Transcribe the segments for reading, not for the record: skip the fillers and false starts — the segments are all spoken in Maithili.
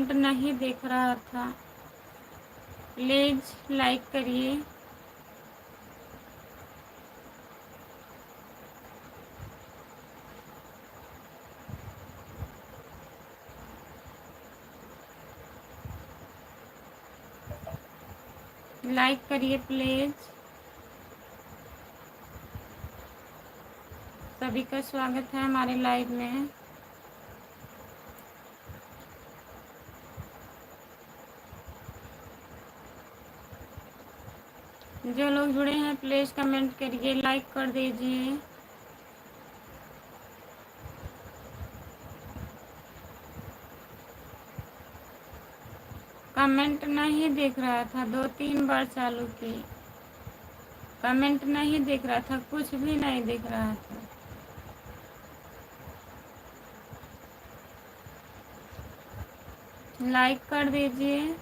कमेंट नहीं देख रहा था, प्लीज़ लाइक करिए। लाइक करिए प्लीज़। सभी का स्वागत है हमारे लाइव में। जो लोग जुड़े हैं प्लीज़ कमेंट करिए, लाइक कर दीजिए। कमेंट नहीं दिख रहा था, 2-3 बार चालू की, कमेंट नहीं दिख रहा था, कुछ भी नहीं दिख रहा था। लाइक कर दीजिए।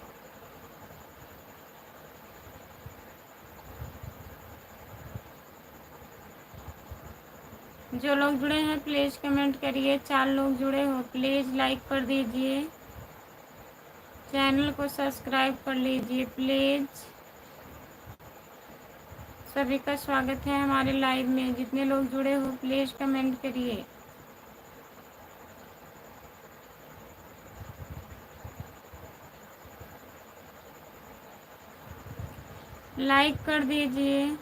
जो लोग जुड़े हैं प्लीज़ कमेंट करिए। 4 लोग जुड़े हो प्लीज़ लाइक कर दीजिए। चैनल को सब्सक्राइब कर लीजिए प्लीज़। सभी का स्वागत है हमारे लाइव में। जितने लोग जुड़े हो प्लीज़ कमेंट करिए। लाइक कर दीजिए।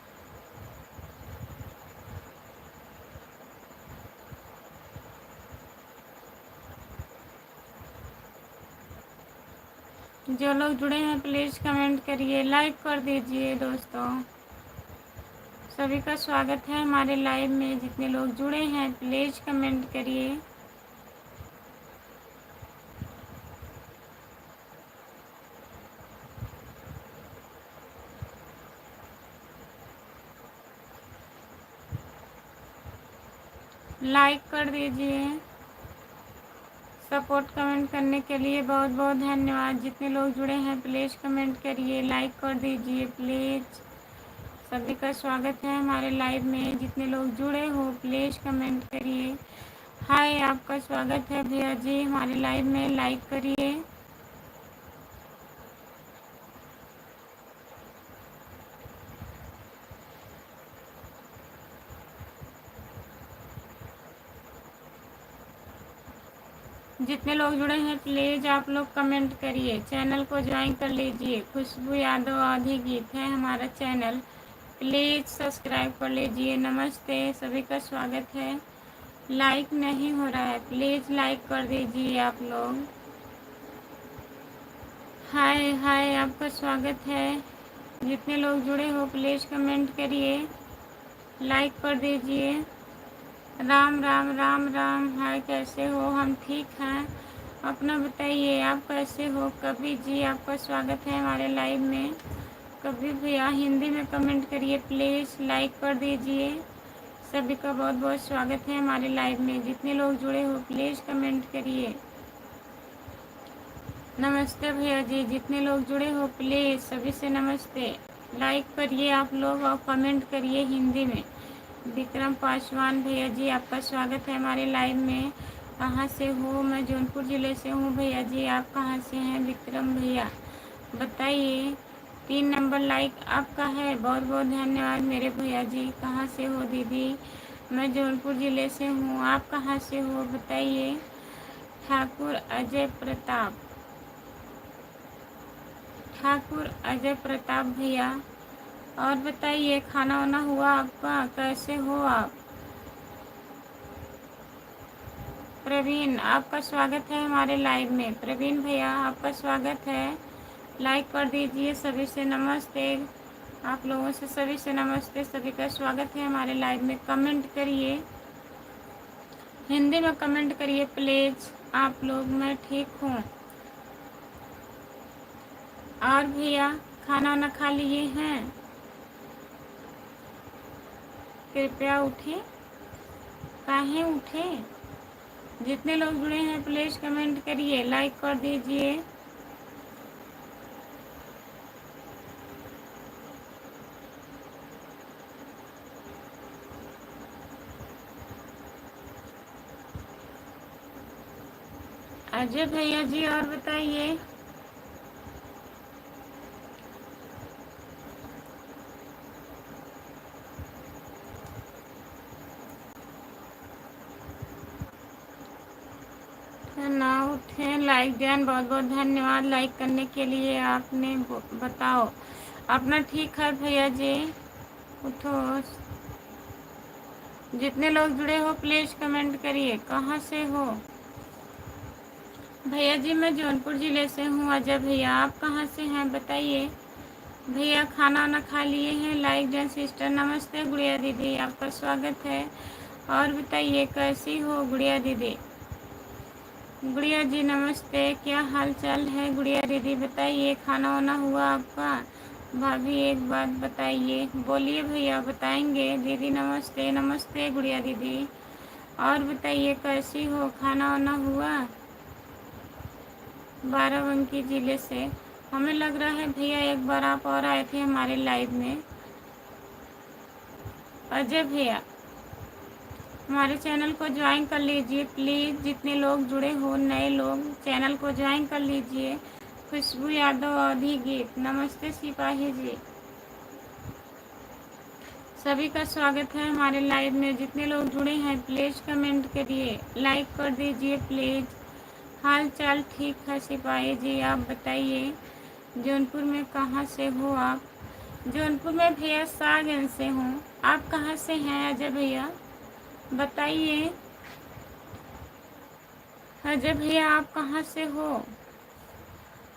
जो लोग जुड़े हैं प्लीज़ कमेंट करिए, लाइक कर दीजिए दोस्तों। सभी का स्वागत है हमारे लाइव में। जितने लोग जुड़े हैं प्लीज़ कमेंट करिए। लाइक कर दीजिए। सपोर्ट कमेंट करने के लिए बहुत बहुत धन्यवाद। जितने लोग जुड़े हैं प्लीज़ कमेंट करिए, लाइक कर दीजिए प्लीज़। सभी का स्वागत है हमारे लाइव में। जितने लोग जुड़े हो प्लीज़ कमेंट करिए। हाय, आपका स्वागत है भैया जी हमारे लाइव में। लाइक करिए। जितने लोग जुड़े हैं प्लीज़ आप लोग कमेंट करिए। चैनल को ज्वाइन कर लीजिए। खुशबू यादव आधी गीत है हमारा चैनल, प्लीज़ सब्सक्राइब कर लीजिए। नमस्ते, सभी का स्वागत है। लाइक नहीं हो रहा है, प्लीज़ लाइक कर दीजिए आप लोग। हाय हाय, आपका स्वागत है। जितने लोग जुड़े हो प्लीज़ कमेंट करिए, लाइक कर दीजिए। राम राम राम राम। हाय, कैसे हो? हम ठीक हैं, अपना बताइए आप कैसे हो? कभी जी आपका स्वागत है हमारे लाइव में। कभी भैया हिंदी में कमेंट करिए प्लीज़, लाइक कर दीजिए। सभी का बहुत बहुत स्वागत है हमारे लाइव में। जितने लोग जुड़े हो प्लीज़ कमेंट करिए। नमस्ते भैया जी, जितने लोग जुड़े हो प्लीज़ सभी से नमस्ते। लाइक करिए आप लोग और कमेंट करिए हिंदी में। विक्रम पासवान भैया जी, आपका स्वागत है हमारे लाइव में। कहाँ से हो? मैं जौनपुर ज़िले से हूँ भैया जी। आप कहाँ से हैं विक्रम भैया, बताइए। 3 नंबर लाइक आपका है, बहुत बहुत धन्यवाद मेरे भैया जी। कहाँ से हो दीदी? मैं जौनपुर ज़िले से हूँ। आप कहाँ से हो बताइए। ठाकुर अजय प्रताप, ठाकुर अजय प्रताप भैया, और बताइए खाना वाना हुआ आपका? कैसे हो आप? प्रवीण, आपका स्वागत है हमारे लाइव में। प्रवीण भैया आपका स्वागत है। लाइक कर दीजिए। सभी से नमस्ते। आप लोगों से सभी से नमस्ते। सभी का स्वागत है हमारे लाइव में। कमेंट करिए, हिंदी में कमेंट करिए प्लीज़ आप लोग। मैं ठीक हूँ। और भैया खाना वाना खा लिए हैं? कृपया उठें। काहे उठे? जितने लोग जुड़े हैं प्लीज़ कमेंट करिए, लाइक कर दीजिए। अजय भैया जी और बताइए। ना उठे लाइक ध्यान, बहुत बहुत धन्यवाद लाइक करने के लिए। आपने बताओ अपना ठीक है भैया जी, उठो। जितने लोग जुड़े हो प्लीज कमेंट करिए, कहाँ से हो। भैया जी मैं जौनपुर ज़िले से हूँ। अजय भैया आप कहाँ से हैं बताइए। भैया खाना वाना खा लिए हैं। लाइक जैन सिस्टर नमस्ते। गुड़िया दीदी आपका स्वागत है। और बताइए कैसी हो गुड़िया दीदी। गुड़िया जी नमस्ते, क्या हाल चाल है गुड़िया दीदी बताइए। खाना वाना हुआ आपका। भाभी एक बात बताइए। बोलिए भैया बताएंगे। दीदी नमस्ते। नमस्ते गुड़िया दीदी। और बताइए कैसी हो, खाना वाना हुआ। बाराबंकी ज़िले से। हमें लग रहा है भैया एक बार आप और आए थे हमारे लाइव में। अजय भैया हमारे चैनल को ज्वाइन कर लीजिए प्लीज़। जितने लोग जुड़े हो नए लोग चैनल को ज्वाइन कर लीजिए। खुशबू यादव अवधि गीत नमस्ते सिपाही जी। सभी का स्वागत है हमारे लाइव में। जितने लोग जुड़े हैं प्लीज़ कमेंट करिए, लाइक कर दीजिए प्लीज़। हाल चाल ठीक है सिपाही जी, आप बताइए। जौनपुर में कहाँ से हो आप। जौनपुर में भैया सागन से हूँ। आप कहाँ से हैं अजय भैया बताइए। अजय भैया आप कहाँ से हो,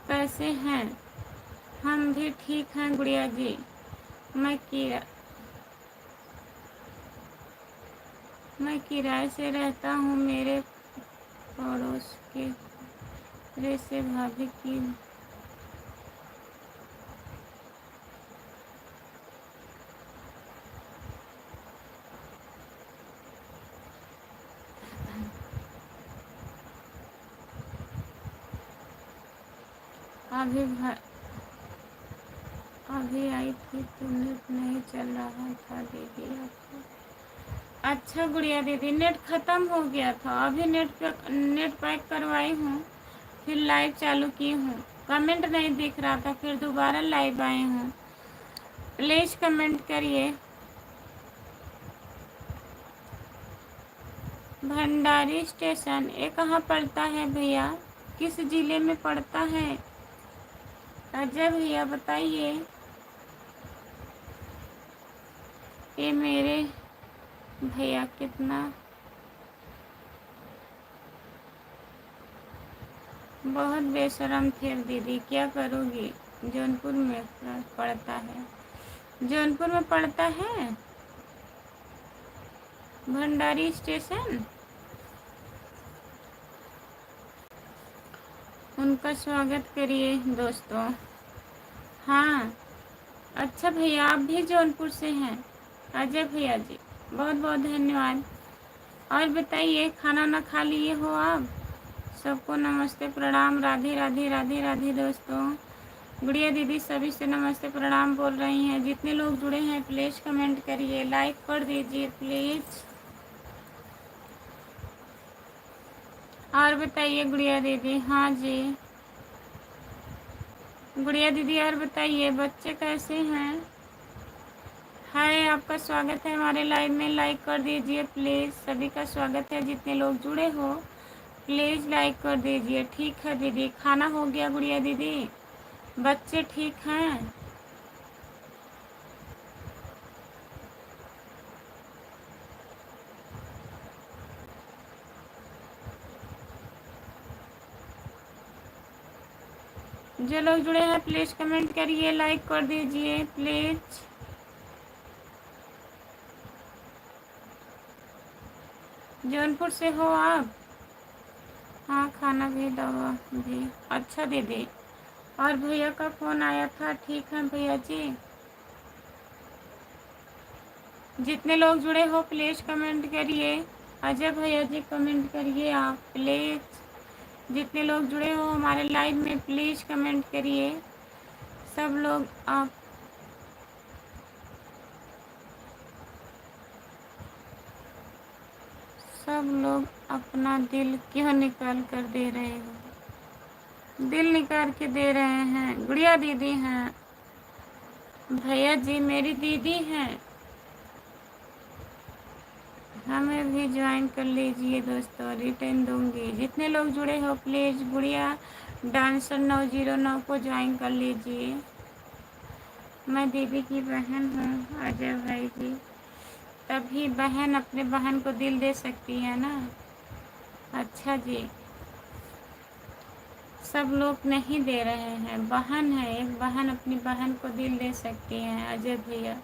कैसे हैं। हम भी ठीक हैं गुड़िया जी। मैं किराए से रहता हूँ। मेरे पड़ोस के रे से भाभी की अभी अभी आई थी तो नेट नहीं चल रहा था दीदी आपको। अच्छा गुड़िया दीदी नेट ख़त्म हो गया था। अभी नेट पैक करवाई हूँ, फिर लाइव चालू की हूँ। कमेंट नहीं दिख रहा था, फिर दोबारा लाइव आए हूँ। प्लीज़ कमेंट करिए। भंडारी स्टेशन ये कहाँ पड़ता है भैया, किस ज़िले में पड़ता है अजय भैया बताइए। ये मेरे भैया कितना बहुत बेशरम थे दीदी, क्या करोगी। जौनपुर में पड़ता है, जौनपुर में पड़ता है भंडारी स्टेशन। उनका स्वागत करिए दोस्तों। हाँ अच्छा भैया आप भी जौनपुर से हैं अजय भैया जी, बहुत बहुत धन्यवाद। और बताइए खाना ना खा लिए हो आप। सबको नमस्ते प्रणाम, राधे राधे राधे राधे दोस्तों। गुड़िया दीदी सभी से नमस्ते प्रणाम बोल रही हैं। जितने लोग जुड़े हैं प्लीज़ कमेंट करिए, लाइक कर दीजिए प्लीज़। और बताइए गुड़िया दीदी। हाँ जी गुड़िया दीदी और बताइए बच्चे कैसे हैं। हाय आपका स्वागत है हमारे लाइव में, लाइक कर दीजिए प्लीज़। सभी का स्वागत है, जितने लोग जुड़े हो प्लीज़ लाइक कर दीजिए। ठीक है दीदी खाना हो गया गुड़िया दीदी, बच्चे ठीक हैं। जो लोग जुड़े हैं प्लीज़ कमेंट करिए, लाइक कर दीजिए प्लीज़। जौनपुर से हो आप। हाँ खाना भी दवा भी। अच्छा दीदी और भैया का फ़ोन आया था। ठीक है भैया जी। जितने लोग जुड़े हो प्लीज़ कमेंट करिए। अजय भैया जी कमेंट करिए आप प्लीज़। जितने लोग जुड़े हो हमारे लाइव में प्लीज़ कमेंट करिए सब लोग आप। सब लोग अपना दिल क्यों निकाल कर दे रहे हो? दिल निकाल के दे रहे हैं। गुड़िया दीदी हैं, भैया जी मेरी दीदी हैं। हमें भी ज्वाइन कर लीजिए दोस्तों, रिटर्न दूंगी। जितने लोग जुड़े हो प्लीज़ गुड़िया डांसर 909 को ज्वाइन कर लीजिए। मैं दीदी की बहन हूँ अजय भाई जी। तभी बहन अपने बहन को दिल दे सकती है ना। अच्छा जी, सब लोग नहीं दे रहे हैं। बहन है, एक बहन अपनी बहन को दिल दे सकती है अजय भैया।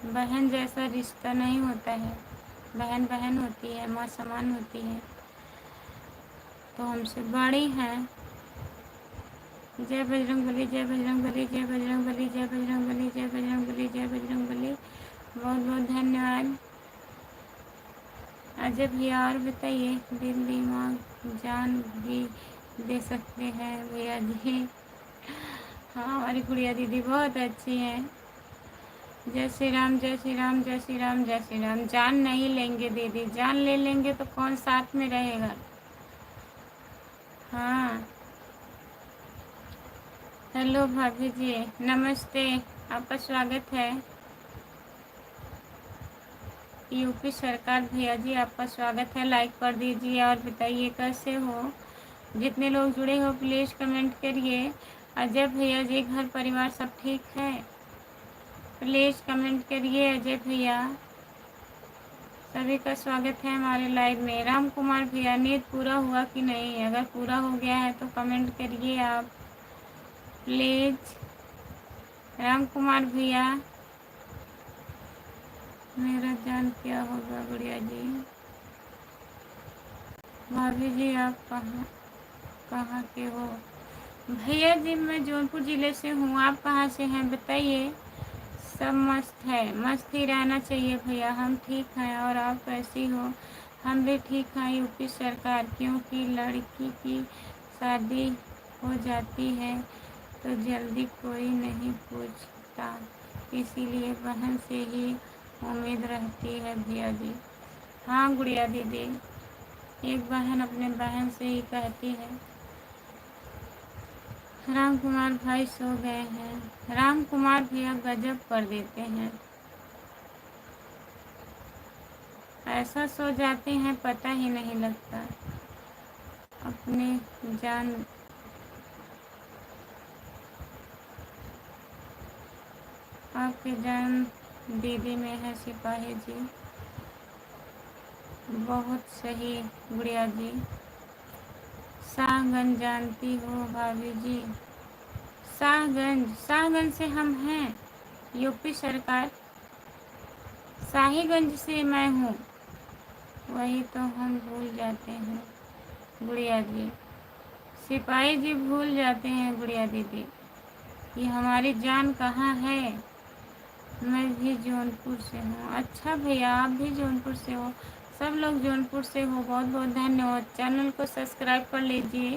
बहन जैसा रिश्ता नहीं होता है। बहन बहन होती है, माँ समान होती है, तो हमसे बड़ी हैं। जय बजरंगबली, जय बजरंगबली, जय बजरंगबली, जय बजरंगबली, जय बजरंगबली, जय बजरंगबली। बहुत बहुत धन्यवाद अजय भैया। और बताइए, दिल दिमाग जान भी दे सकते हैं भैया जी। हाँ, हमारी गुड़िया दीदी बहुत अच्छी हैं। जय श्री राम, जय श्री राम, जय श्री राम, जय श्री राम। जान नहीं लेंगे दीदी, जान ले लेंगे तो कौन साथ में रहेगा। हाँ, हेलो भाभी जी, नमस्ते, आपका स्वागत है। यूपी सरकार भैया जी आपका स्वागत है। लाइक कर दीजिए और बताइए कैसे हो। जितने लोग जुड़े हो प्लीज़ कमेंट करिए। अजय भैया जी घर परिवार सब ठीक है? प्लीज़ कमेंट करिए अजय भैया। सभी का स्वागत है हमारे लाइव में। राम कुमार भैया नींद पूरा हुआ कि नहीं? अगर पूरा हो गया है तो कमेंट करिए आप प्लीज़। राम कुमार भैया, मेरा जान क्या होगा गुड़िया जी। भाभी जी आप कहाँ कहाँ के हो? भैया जी मैं जौनपुर ज़िले से हूँ। आप कहाँ से हैं बताइए। सब मस्त है, मस्त ही रहना चाहिए भैया। हम ठीक हैं और आप कैसी हो? हम भी ठीक हैं। यूपी सरकार, क्योंकि लड़की की शादी हो जाती है तो जल्दी कोई नहीं पूछता, इसीलिए बहन से ही उम्मीद रहती है भैया जी। हाँ गुड़िया दीदी, एक बहन अपने बहन से ही कहती है। राम कुमार भाई सो गए हैं। राम कुमार भैया गजब कर देते हैं, ऐसा सो जाते हैं पता ही नहीं लगता। अपनी जान आपकी जान दीदी में है सिपाही जी। बहुत सही गुड़िया जी। शाहगंज जानती हो भाभी जी? शाहगंज, शाहगंज से हम हैं। यूपी सरकार, शाहीगंज से मैं हूँ। वही तो हम भूल जाते हैं गुड़िया जी। सिपाही जी भूल जाते हैं गुड़िया दीदी कि हमारी जान कहाँ है। मैं भी जौनपुर से हूँ। अच्छा भैया आप भी जौनपुर से हो? सब लोग जौनपुर से हो, बहुत बहुत धन्यवाद। चैनल को सब्सक्राइब कर लीजिए।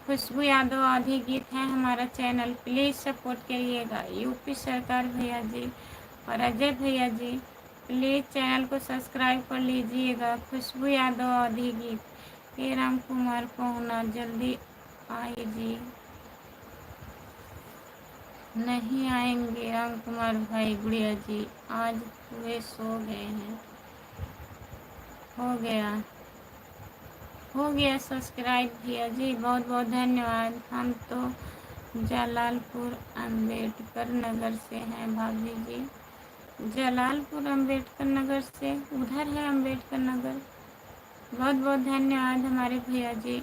खुशबू यादव आधी गीत है हमारा चैनल, प्लीज़ सपोर्ट करिएगा। यूपी सरकार भैया जी और अजय भैया जी प्लीज़ चैनल को सब्सक्राइब कर लीजिएगा। खुशबू यादव आधी गीत। ये राम कुमार को होना जल्दी आइए जी। नहीं आएंगे राम कुमार भाई गुड़िया जी, आज वे सो गए हैं। हो गया सब्सक्राइब भैया जी, बहुत बहुत धन्यवाद। हम तो जलालपुर अम्बेडकर नगर से हैं भाभी जी। जलालपुर अम्बेडकर नगर से, उधर है अम्बेडकर नगर। बहुत बहुत धन्यवाद हमारे भैया जी।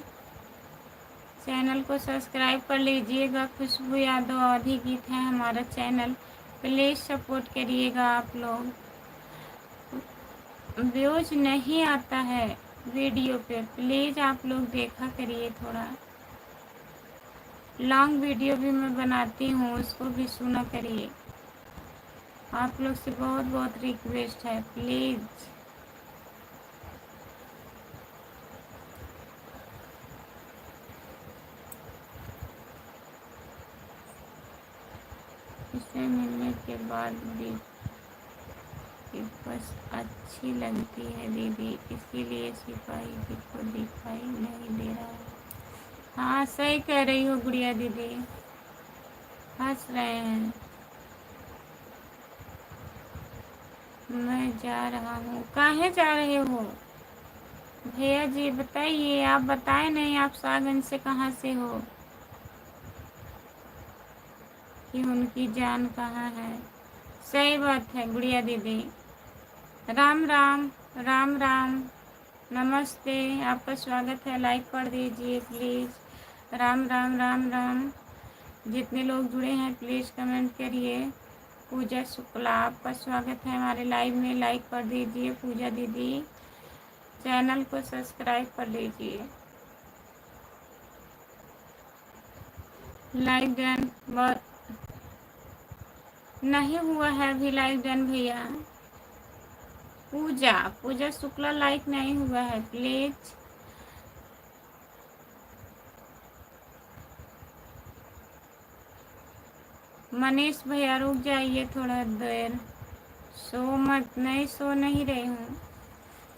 चैनल को सब्सक्राइब कर लीजिएगा। खुशबू यादव आधी गीत है हमारा चैनल, प्लीज़ सपोर्ट करिएगा आप लोग। व्यूज नहीं आता है वीडियो पे, प्लीज़ आप लोग देखा करिए। थोड़ा लॉन्ग वीडियो भी मैं बनाती हूँ, उसको भी सुना करिए। आप लोग से बहुत बहुत रिक्वेस्ट है प्लीज़। इससे मिलने के बाद भी कि बस अच्छी लगती है दीदी, इसीलिए सिपाही जी को दिखाई नहीं दे रहा है। हाँ सही कह रही हो गुड़िया दीदी, हंस रहे हैं। मैं जा रहा हूँ। काहे जा रहे हो भैया जी, बताइए। आप बताए नहीं आप सागंज से कहाँ से हो, कि उनकी जान कहाँ है। सही बात है गुड़िया दीदी। राम राम, राम राम, नमस्ते, आपका स्वागत है। लाइक कर दीजिए प्लीज़। राम राम, राम राम। जितने लोग जुड़े हैं प्लीज़ कमेंट करिए। पूजा शुक्ला, आपका स्वागत है हमारे लाइव में। लाइक कर दीजिए पूजा दीदी, चैनल को सब्सक्राइब कर लीजिए। लाइव डन नहीं हुआ है अभी लाइव डन भैया। पूजा पूजा शुक्ला लाइक नहीं हुआ है प्लीज। मनीष भैया रुक जाइए थोड़ा देर। सो मत, नहीं सो नहीं रही हूँ।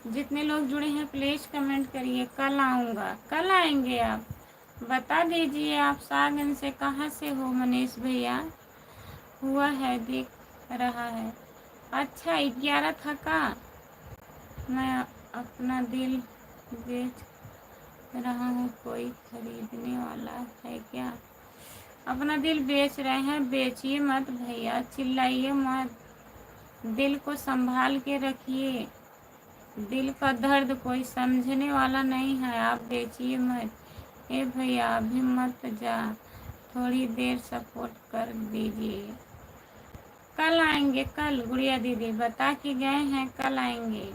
जितने लोग जुड़े हैं प्लीज कमेंट करिए। कल आऊँगा। कल आएंगे आप? बता दीजिए आप सागन से कहाँ से हो मनीष भैया। हुआ है दिख रहा है। अच्छा 11 था का। मैं अपना दिल बेच रहा हूँ, कोई खरीदने वाला है क्या? अपना दिल बेच रहे हैं? बेचिए मत भैया, चिल्लाइए मत, दिल को संभाल के रखिए। दिल का दर्द कोई समझने वाला नहीं है, आप बेचिए मत। ए भैया अभी मत जा, थोड़ी देर सपोर्ट कर दीजिए। कल आएंगे, कल गुड़िया दीदी बता के गए हैं, कल आएंगे।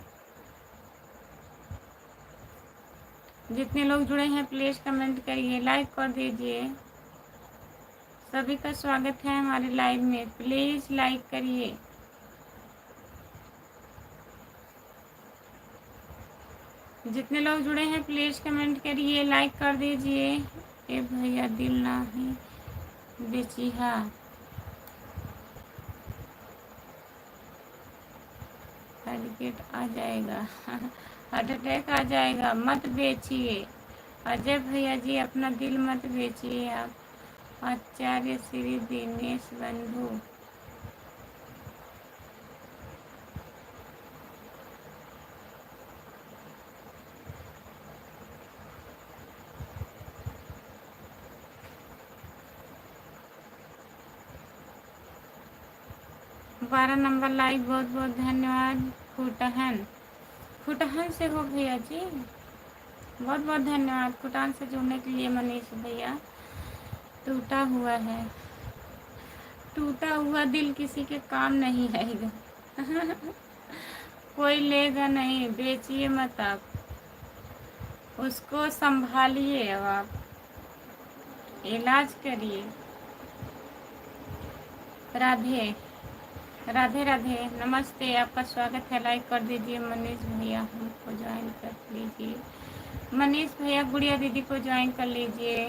जितने लोग जुड़े हैं प्लीज कमेंट करिए, लाइक कर दीजिए। सभी का स्वागत है हमारे लाइव में, प्लीज लाइक करिए। जितने लोग जुड़े हैं प्लीज कमेंट करिए, लाइक कर दीजिए। ए भैया दिल ना ही बेचिहा, टारगेट आ जाएगा हार्ट अटैक आ जाएगा, मत बेचिए। अजय भैया जी अपना दिल मत बेचिए आप। आचार्य श्री दिनेश बंधु, बारह नंबर लाइक, बहुत बहुत धन्यवाद। फुटहन, फुटहन से हो भैया जी, बहुत बहुत धन्यवाद फुटान से जुड़ने के लिए। मनीष भैया टूटा हुआ है, टूटा हुआ दिल किसी के काम नहीं आएगा कोई लेगा नहीं, बेचिए मत आप, उसको संभालिए। अब आप इलाज करिए। राधे राधे राधे, नमस्ते, आपका स्वागत है। लाइक कर दीजिए। मनीष भैया हमको ज्वाइन कर लीजिए। मनीष भैया गुड़िया दीदी को ज्वाइन कर लीजिए।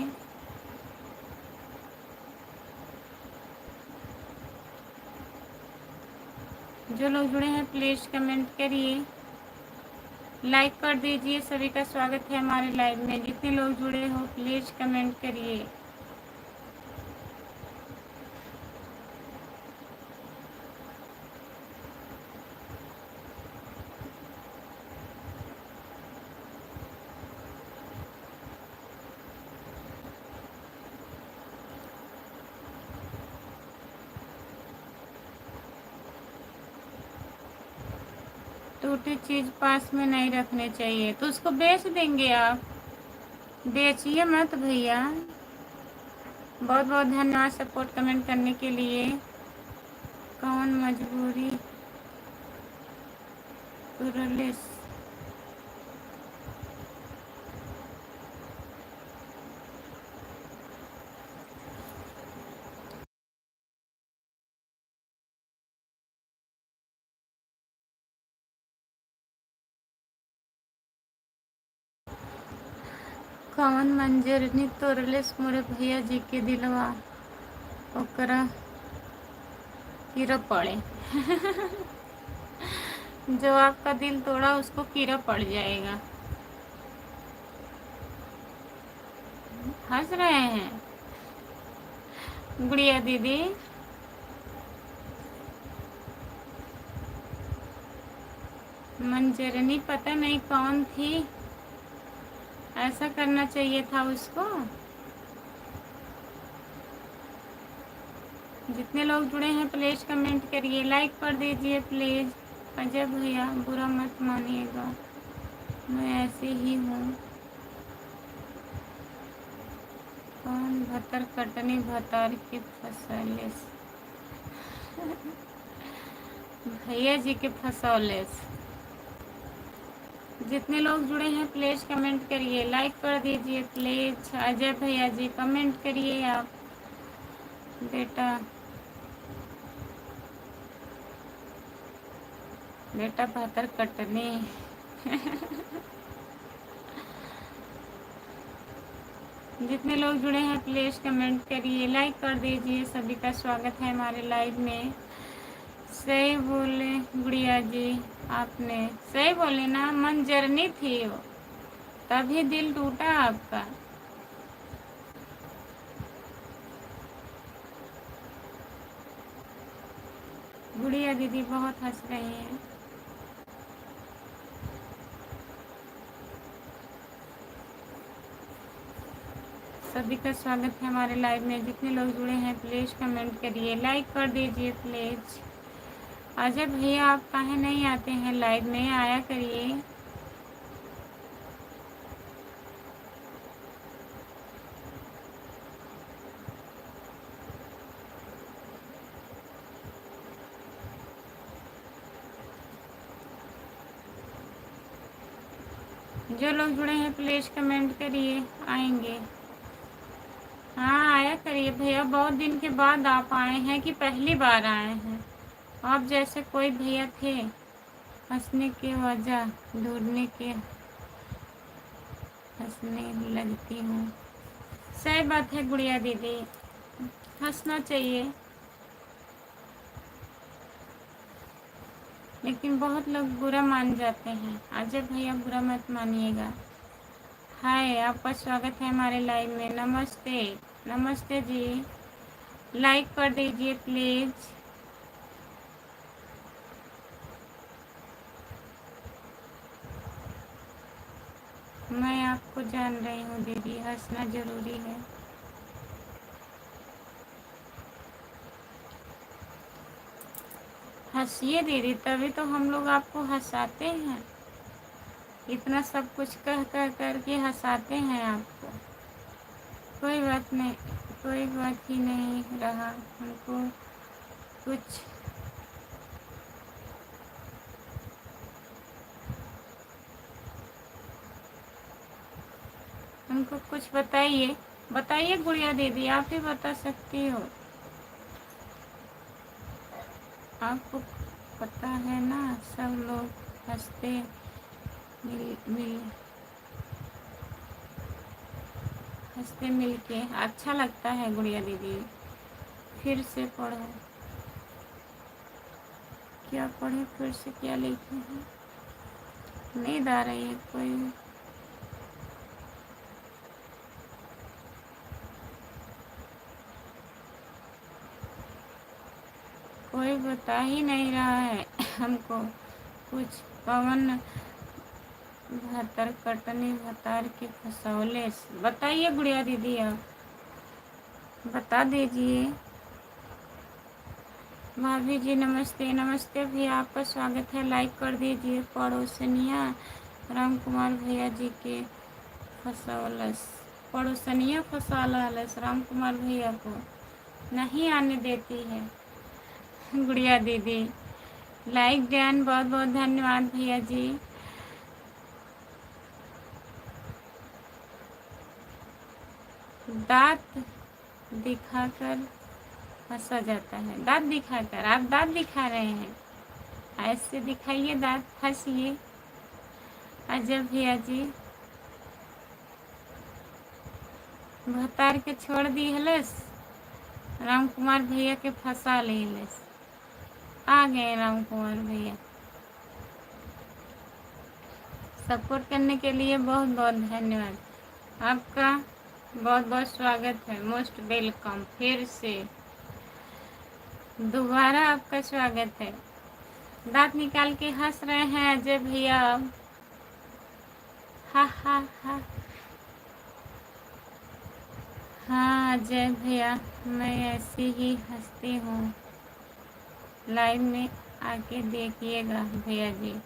जो लोग जुड़े हैं प्लीज कमेंट करिए, लाइक कर दीजिए। सभी का स्वागत है हमारे लाइव में। जितने लोग जुड़े हो प्लीज कमेंट करिए। टूटी चीज पास में नहीं रखने चाहिए, तो उसको बेच देंगे आप, बेचिए मत भैया। बहुत बहुत धन्यवाद सपोर्ट कमेंट करने के लिए। कौन मजबूरी पुरलिस, कौन मंजरनी तोरलिस मोरे भैया जी के दिलवा, ओकरा कीड़ा पड़े जो आपका दिल तोड़ा उसको कीड़ा पड़ जाएगा। हंस रहे हैं गुड़िया दीदी? मंजरनी पता नहीं कौन थी, ऐसा करना चाहिए था उसको। जितने लोग जुड़े हैं प्लीज कमेंट करिए, लाइक कर दीजिए प्लीज। अजय भैया बुरा मत मानिएगा, मैं ऐसे ही हूँ। कौन भतर कटनी भतार की फसौले भैया जी के फसौले। जितने लोग जुड़े हैं प्लीज कमेंट करिए, लाइक कर दीजिए प्लीज। अजय भैया जी कमेंट करिए आप। बेटा बेटा भतर कटनी जितने लोग जुड़े हैं प्लीज कमेंट करिए, लाइक कर दीजिए। सभी का स्वागत है हमारे लाइव में। सही बोले गुड़िया जी, आपने सही बोले ना, मंजरनी थी वो, तभी दिल टूटा आपका। गुड़िया दीदी बहुत हंस रही हैं। सभी का स्वागत है हमारे लाइव में। जितने लोग जुड़े हैं प्लीज कमेंट करिए, लाइक कर दीजिए प्लीज। अजय भैया आप काहे नहीं आते हैं लाइव में, आया करिए। जो लोग जुड़े हैं प्लीज कमेंट करिए, आएंगे। हाँ आया करिए भैया, बहुत दिन के बाद आप आए हैं कि पहली बार आए हैं? आप जैसे कोई भैया थे, हंसने के वजह ढूंढने के हंसने लगती हूँ। सही बात है गुड़िया दीदी, हंसना चाहिए, लेकिन बहुत लोग बुरा मान जाते हैं। अजय भैया बुरा मत मानिएगा। हाय, आपका स्वागत है हमारे लाइव में। नमस्ते नमस्ते जी, लाइक कर दीजिए प्लीज। मैं आपको जान रही हूँ दीदी, हंसना जरूरी है। हंसिए दीदी, तभी तो हम लोग आपको हंसाते हैं। इतना सब कुछ कह कह करके हंसाते हैं आपको। कोई बात नहीं, कोई बात ही नहीं रहा हमको कुछ। हमको कुछ बताइए, बताइए गुड़िया दीदी, आप ही बता सकती हो। आपको पता है ना, सब लोग हंसते मिल मिल हंसते मिल के अच्छा लगता है गुड़िया दीदी। फिर से पढ़ो, क्या पढ़े फिर से, क्या लिखे हैं? नींद आ रही है कोई बता ही नहीं रहा है हमको कुछ। पवन भतर कटनी भतार के फसौले, बताइए गुड़िया दीदी, आप बता दीजिए। भाभी जी नमस्ते नमस्ते भैया, आपका स्वागत है, लाइक कर दीजिए। पड़ोसनिया राम कुमार भैया जी के फसौलस, पड़ोसनिया फसौलस राम कुमार भैया को नहीं आने देती है गुड़िया दीदी। लाइक डन, बहुत बहुत धन्यवाद भैया जी। दांत दिखाकर हंसा जाता है, दांत दिखाकर? आप दांत दिखा रहे हैं? ऐसे दिखाइए दांत, हंसिए। अजय भैया जी भतार के छोड़ दी हलस, राम कुमार भैया के फंसा ले हलस। आ गए राम कुमार भैया। सपोर्ट करने के लिए बहुत बहुत धन्यवाद। आपका बहुत बहुत स्वागत है, मोस्ट वेलकम। फिर से दोबारा आपका स्वागत है। दांत निकाल के हंस रहे हैं अजय भैया आप। हा हा हा। हाँ अजय भैया, मैं ऐसी ही हंसती हूँ। लाइव में आके देखिएगा भैया जी।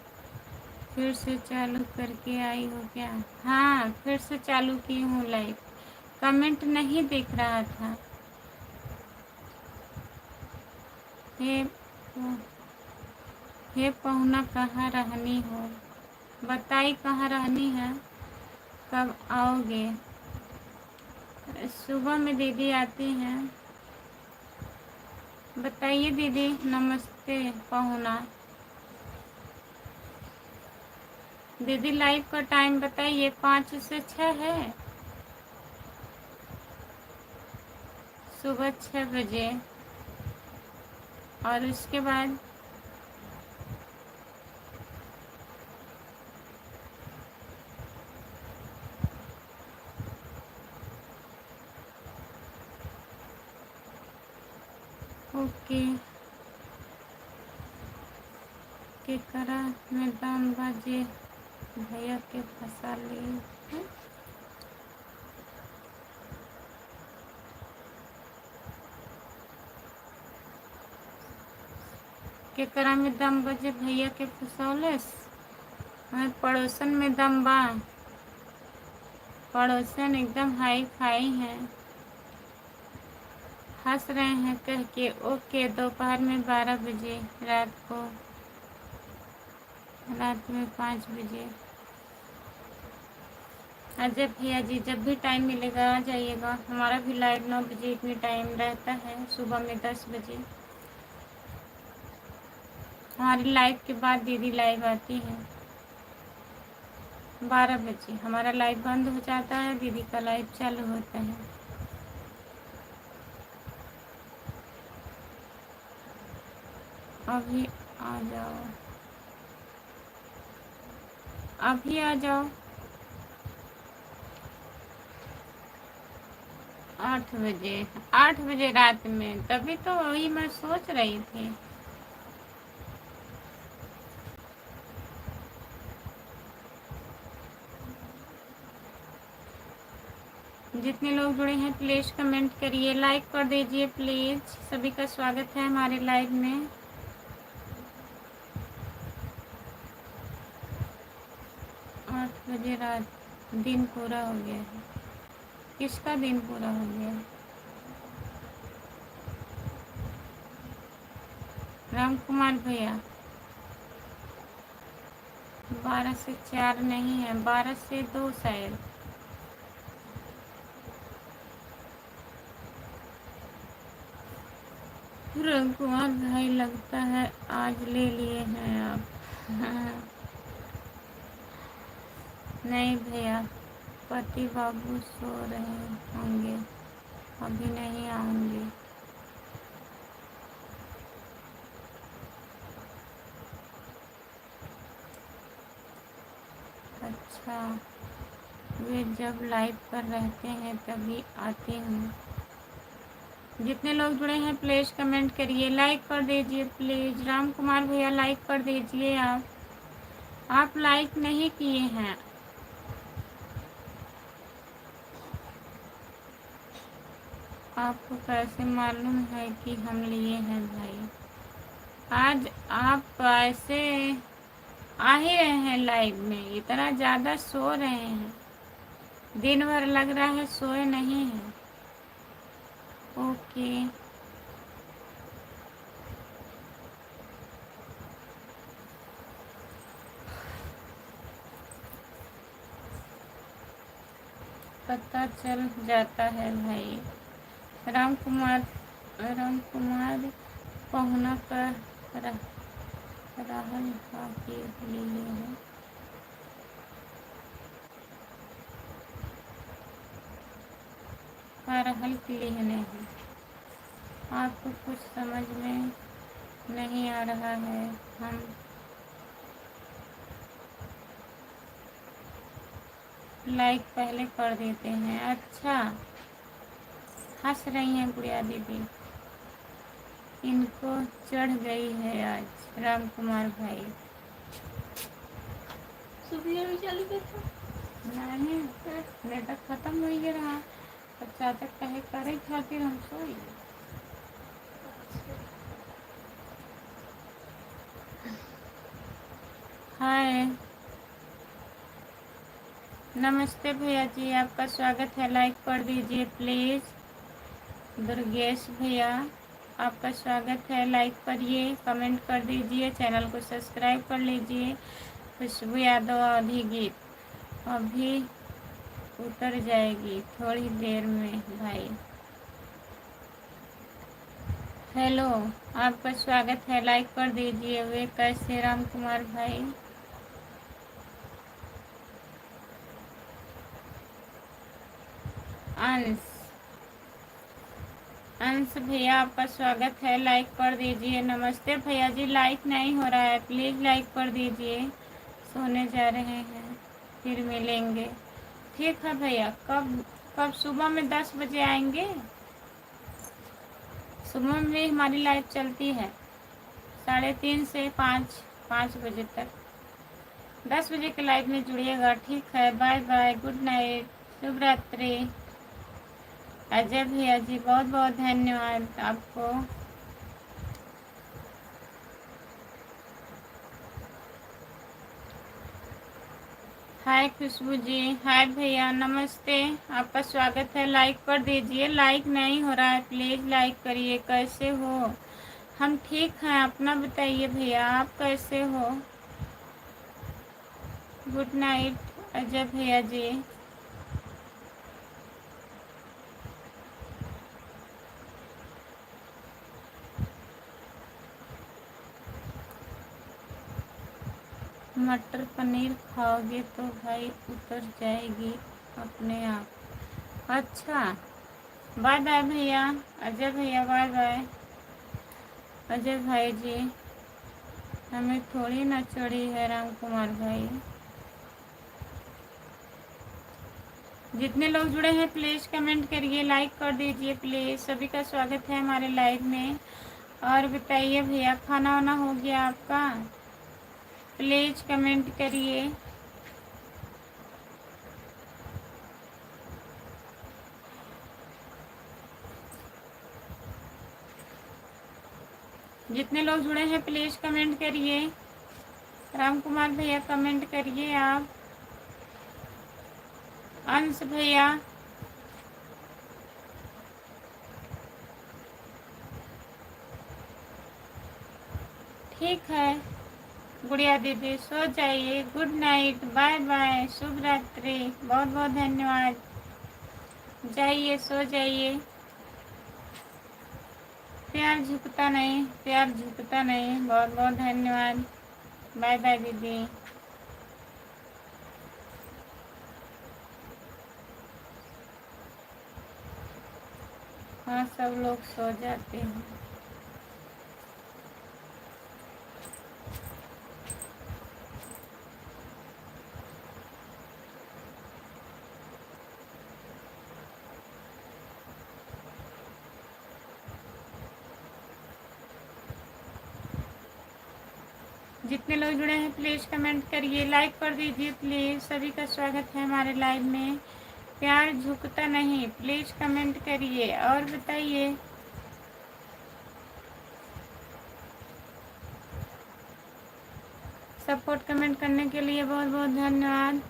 फिर से चालू करके आई हो क्या? हाँ, फिर से चालू की हूँ लाइव। कमेंट नहीं दिख रहा था। हे हे पहुना, कहाँ रहनी हो? बताई कहाँ रहनी है, कब आओगे? सुबह में दीदी आती हैं। बताइए दीदी। नमस्ते पहुना दीदी। लाइव का टाइम बताइए। 5 से 6 है, सुबह 6 बजे। और उसके बाद ओके के करा में दाम बाजे भैया के फंसा ली। के करा में दम बजे भैया के फसौलस। हमारे पड़ोसन में दम बा। पड़ोसन एकदम हाई फाई हैं। हंस रहे हैं कह के। ओके, दोपहर में 12 बजे, रात में 5 बजे। अजय भैया जी, जब भी टाइम मिलेगा आ जाइएगा। हमारा भी लाइव 9 बजे इतनी टाइम रहता है, सुबह में 10 बजे। हमारी लाइव के बाद दीदी लाइव आती हैं 12 बजे। हमारा लाइव बंद हो जाता है, दीदी का लाइव चालू होता है। अभी आ जाओ, अभी आ जाओ। 8 बजे, 8 बजे रात में। तभी तो वही मैं सोच रही थी। जितने लोग जुड़े हैं प्लीज़ कमेंट करिए, लाइक कर दीजिए प्लीज़। सभी का स्वागत है हमारे लाइव में। आठ बजे रात, दिन पूरा हो गया है। किसका दिन पूरा हो गया? राम कुमार भैया। 12 से 4 नहीं है, 12 से 2 शायद। राम कुमार भाई, लगता है आज ले लिए हैं आप। हाँ। नहीं भैया, पति बाबू सो रहे होंगे, अभी नहीं आऊँगी। अच्छा, वे जब लाइव पर रहते हैं तभी आती हूँ। जितने लोग जुड़े हैं प्लीज़ कमेंट करिए, लाइक कर दीजिए प्लीज़। राम कुमार भैया लाइक कर दीजिए। आप लाइक नहीं किए हैं। आपको कैसे मालूम है कि हम लिए हैं भाई? आज आप ऐसे आ ही रहे हैं लाइव में, इतना ज़्यादा सो रहे हैं। दिन भर लग रहा है सोए नहीं हैं। ओके, पता चल जाता है भाई। राम कुमार पहुना का राहुल के लिए है। रहल के लिए नहीं। आपको कुछ समझ में नहीं आ रहा है। हम लाइक पहले कर देते हैं। अच्छा, हंस रही हैं गुड़िया दीदी, इनको चढ़ गई है आज राम कुमार भाई। सुबह चालू कर नहीं, नेटवर्क खत्म हो ही रहा, बच्चा तक कहे करे खातिर हम सोई। हाय, नमस्ते भैया जी, आपका स्वागत है। लाइक कर दीजिए प्लीज़। दुर्गेश भैया, आपका स्वागत है। लाइक करिए, कमेंट कर दीजिए, चैनल को सब्सक्राइब कर लीजिए। खुशबू यादव आधी गीत अभी उतर जाएगी थोड़ी देर में भाई। हेलो, आपका स्वागत है। लाइक कर दीजिए। वे कैसे राम कुमार भाई? अंश, अंश भैया, आपका स्वागत है। लाइक कर दीजिए। नमस्ते भैया जी, लाइक नहीं हो रहा है, प्लीज़ लाइक कर दीजिए। सोने जा रहे हैं, फिर मिलेंगे। ठीक है भैया, कब कब सुबह में 10 बजे आएंगे? सुबह में हमारी लाइव चलती है 3:30 से 5 बजे तक। 10 बजे के लाइव में जुड़िएगा। ठीक है, बाय बाय, गुड नाइट, शुभ रात्रि। अजय भैया जी, बहुत बहुत धन्यवाद आपको। हाय खुशबू जी, हाय भैया, नमस्ते, आपका स्वागत है। लाइक कर दीजिए। लाइक नहीं हो रहा है, प्लीज़ लाइक करिए। कैसे हो? हम ठीक हैं, अपना बताइए भैया, आप कैसे हो? गुड नाइट अजय भैया जी। मटर पनीर खाओगे तो भाई उतर जाएगी अपने आप। अच्छा, बाय बाय भैया, अजय भैया, बाय बाय। अजय भाई जी, हमें थोड़ी ना चढ़ी है राम कुमार भाई। जितने लोग जुड़े हैं प्लीज़ कमेंट करिए, लाइक कर दीजिए प्लीज़। सभी का स्वागत है हमारे लाइव में। और बताइए भैया, खाना वाना हो गया आपका? प्लीज़ कमेंट करिए। जितने लोग जुड़े हैं प्लीज़ कमेंट करिए। राम कुमार भैया कमेंट करिए आप। अंश भैया, ठीक है। गुड़िया दीदी, सो जाइए। गुड नाइट, बाय बाय, शुभ रात्रि, बहुत बहुत धन्यवाद। जाइए, सो जाइए। प्यार झुकता नहीं, प्यार झुकता नहीं, बहुत बहुत धन्यवाद। बाय बाय दीदी। हाँ, सब लोग सो जाते हैं। जितने लोग जुड़े हैं प्लीज़ कमेंट करिए, लाइक कर दीजिए प्लीज़। सभी का स्वागत है हमारे लाइव में। प्यार झुकता नहीं, प्लीज़ कमेंट करिए और बताइए। सपोर्ट कमेंट करने के लिए बहुत बहुत धन्यवाद।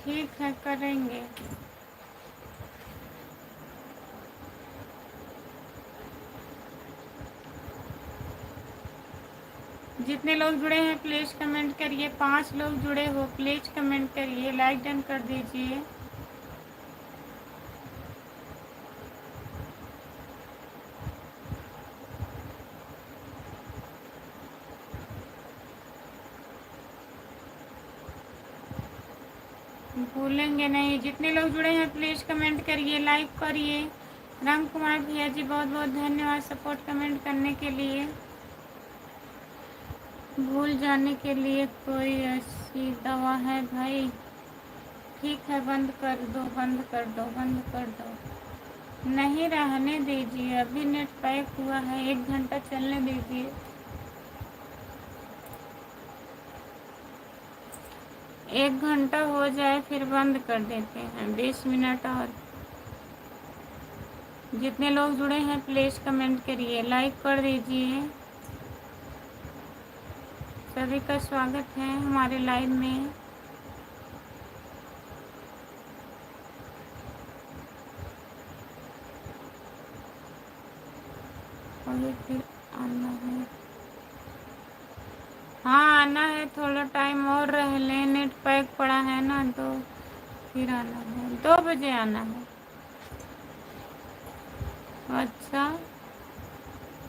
ठीक है, करेंगे। जितने लोग जुड़े हैं प्लीज़ कमेंट करिए। 5 लोग जुड़े हो, प्लीज़ कमेंट करिए, लाइक डन कर दीजिए। भूलेंगे नहीं। जितने लोग जुड़े हैं प्लीज़ कमेंट करिए, लाइक करिए। राम कुमार भैया जी, बहुत बहुत धन्यवाद सपोर्ट कमेंट करने के लिए। भूल जाने के लिए कोई ऐसी दवा है भाई? ठीक है, बंद कर दो, बंद कर दो, बंद कर दो। नहीं, रहने दीजिए, अभी नेट पैक हुआ है, 1 घंटा चलने दीजिए। 1 घंटा हो जाए फिर बंद कर देते हैं, 20 मिनट और। जितने लोग जुड़े हैं प्लीज़ कमेंट करिए, लाइक कर दीजिए। सभी का स्वागत है हमारे लाइव में। और फिर आना है, हाँ आना है, थोड़ा टाइम और रह लें, नेट पैक पड़ा है ना, तो फिर आना है, 2 बजे आना है। अच्छा,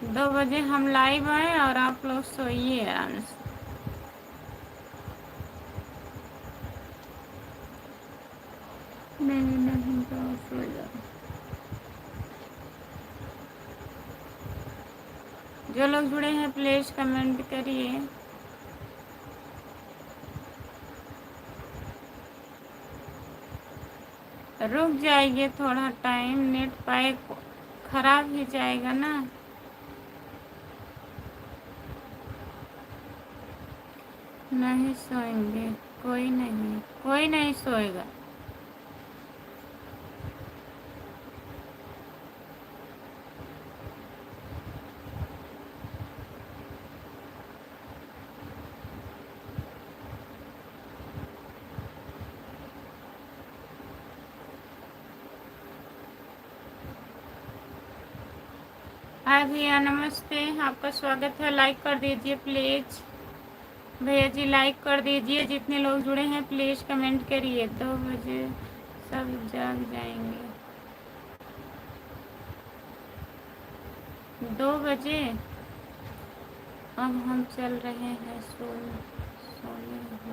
2 बजे हम लाइव आए और आप लोग सोइए आराम से। नहीं नहीं, तो सो जाओ। जो लोग जुड़े हैं प्लीज़ कमेंट करिए। रुक जाइए थोड़ा टाइम, नेट पैक खराब ही जाएगा ना। नहीं सोएंगे, कोई नहीं, कोई नहीं सोएगा। हाय भैया, नमस्ते, आपका स्वागत है, लाइक कर दीजिए प्लीज़। भैया जी लाइक कर दीजिए, जितने लोग जुड़े हैं प्लीज़ कमेंट करिए। 2 बजे सब जाग जाएंगे। 2 बजे अब हम चल रहे हैं सोने।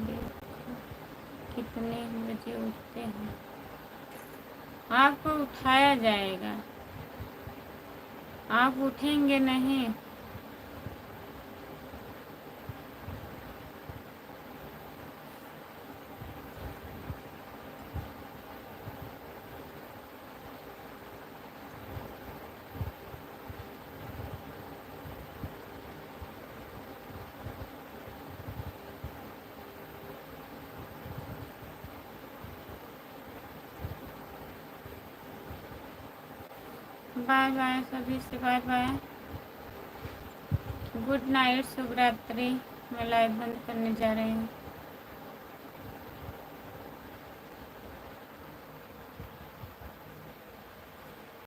देखो कितने बजे उठते हैं, आपको उठाया जाएगा, आप उठेंगे नहीं। बाय बाय सभी से, बाय बाय, गुड नाइट, शुभ रात्रि। मैं लाइव बंद करने जा रही हूँ।